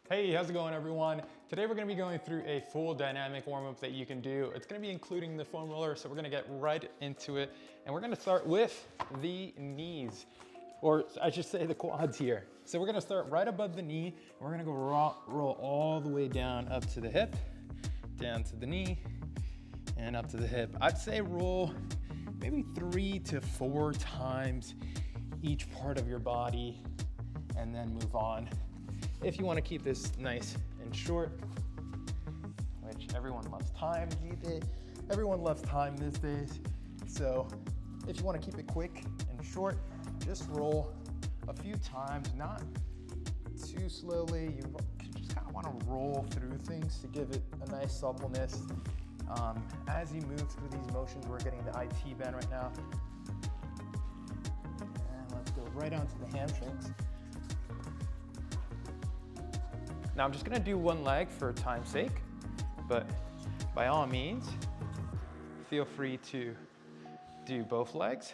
Hey, how's it going everyone? Today we're gonna be going through a full dynamic warm-up that you can do. It's gonna be including the foam roller, so we're gonna get right into it. And we're gonna start with the knees, or I should say the quads here. So we're gonna start right above the knee, and we're gonna go roll all the way down up to the hip, down to the knee, and up to the hip. I'd say roll maybe 3 to 4 times each part of your body, and then move on. If you want to keep this nice and short, which everyone loves time these days. Everyone loves time these days. So if you want to keep it quick and short, just roll a few times, not too slowly. You just kind of want to roll through things to give it a nice suppleness. As you move through these motions, we're getting the IT bend right now. And let's go right onto the hamstrings. Now I'm just gonna do one leg for time's sake, but by all means, feel free to do both legs.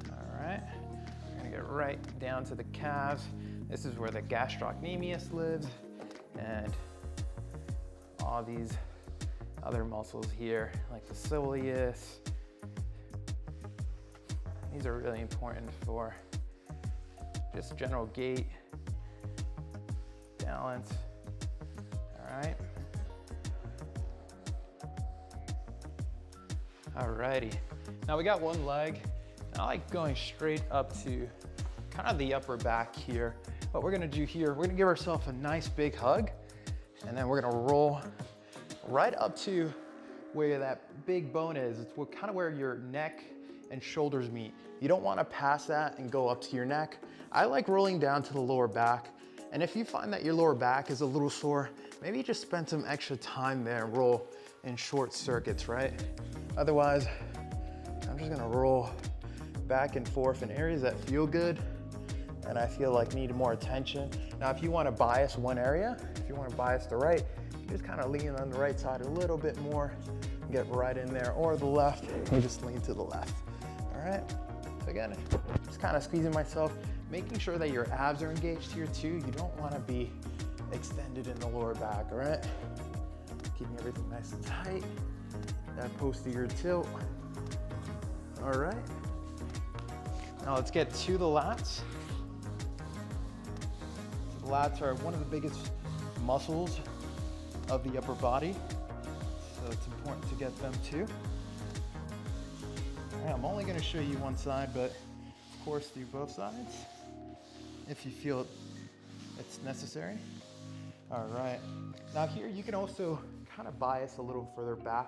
All right, we're gonna get right down to the calves. This is where the gastrocnemius lives, and all these other muscles here, like the soleus. These are really important for just general gait, balance. All right. Alrighty. Now we got one leg. And I like going straight up to kind of the upper back here. What we're gonna do here, we're gonna give ourselves a nice big hug, and then we're gonna roll right up to where that big bone is. It's kind of where your neck and shoulders meet. You don't want to pass that and go up to your neck. I like rolling down to the lower back. And if you find that your lower back is a little sore, maybe just spend some extra time there and roll in short circuits, right? Otherwise, I'm just gonna roll back and forth in areas that feel good and I feel like need more attention. Now, if you want to bias one area, if you want to bias the right, you just kind of lean on the right side a little bit more, get right in there, or the left, you just lean to the left. All right, so again, just kind of squeezing myself, making sure that your abs are engaged here too. You don't want to be extended in the lower back, all right? Keeping everything nice and tight, that posterior tilt. All right, now let's get to the lats. The lats are one of the biggest muscles of the upper body, so it's important to get them too. All right, I'm only gonna show you one side, but of course do both sides if you feel it's necessary. All right, now here you can also kind of bias a little further back,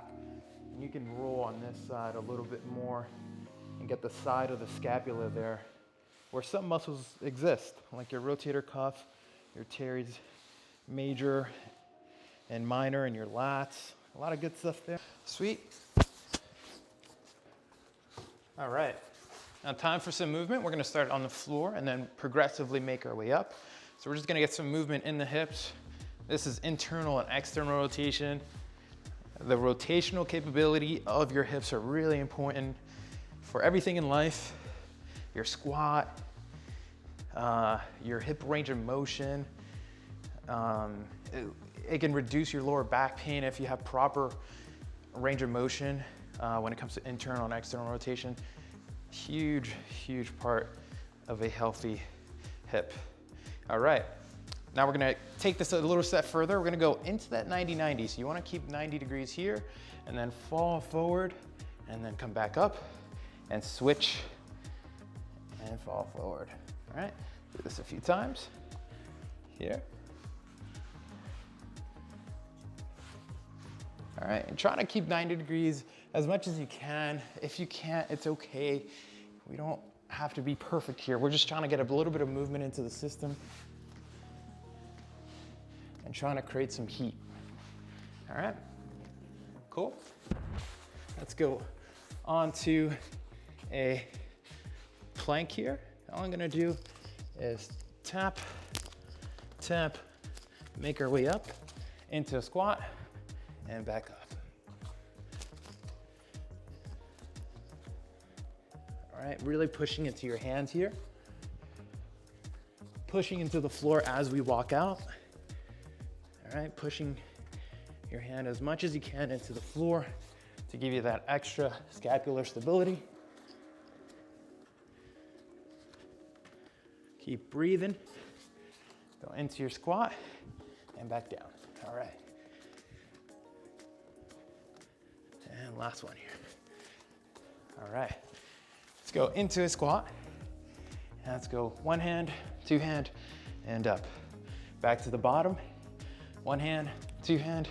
and you can roll on this side a little bit more and get the side of the scapula there where some muscles exist, like your rotator cuff, your teres major and minor, and your lats. A lot of good stuff there. Sweet. All right, now time for some movement. We're gonna start on the floor and then progressively make our way up. So we're just gonna get some movement in the hips. This is internal and external rotation. The rotational capability of your hips are really important for everything in life. Your squat, your hip range of motion. It can reduce your lower back pain if you have proper range of motion when it comes to internal and external rotation. Huge, huge part of a healthy hip. All right, now we're gonna take this a little step further. We're gonna go into that 90-90. So you wanna keep 90 degrees here and then fall forward and then come back up and switch and fall forward. All right, do this a few times. Here. All right, and trying to keep 90 degrees as much as you can. If you can't, it's okay. We don't have to be perfect here. We're just trying to get a little bit of movement into the system and trying to create some heat. All right, cool. Let's go on to a plank here. All I'm gonna do is tap, tap, make our way up into a squat and back up. All All right, really pushing into your hands here. Pushing into the floor as we walk out. All right, pushing your hand as much as you can into the floor to give you that extra scapular stability. Keep breathing. Go into your squat and back down. All right. And last one here. All right. Let's go into a squat. And let's go one hand, two hand, and up. Back to the bottom. One hand, two hand,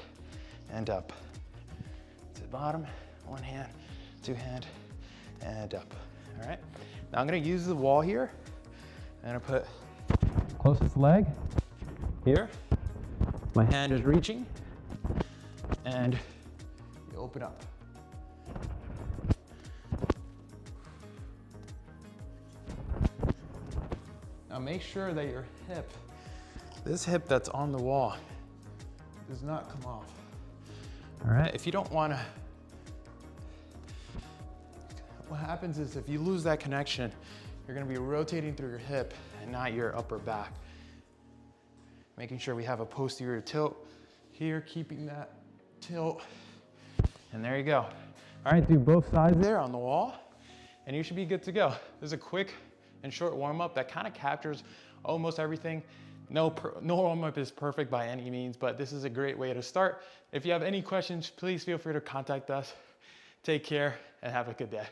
and up. To the bottom, one hand, two hand, and up. All right. Now I'm gonna use the wall here. I'm gonna put closest leg here. My hand is reaching, and you open up. Now make sure that your hip, this hip that's on the wall, does not come off. All right, if you don't wanna, what happens is if you lose that connection, you're gonna be rotating through your hip and not your upper back. Making sure we have a posterior tilt here, keeping that tilt. And there you go. All right, do both sides there on the wall, and you should be good to go. This is a quick and short warm-up that kind of captures almost everything. No warm-up is perfect by any means, but this is a great way to start. If you have any questions, please feel free to contact us. Take care and have a good day.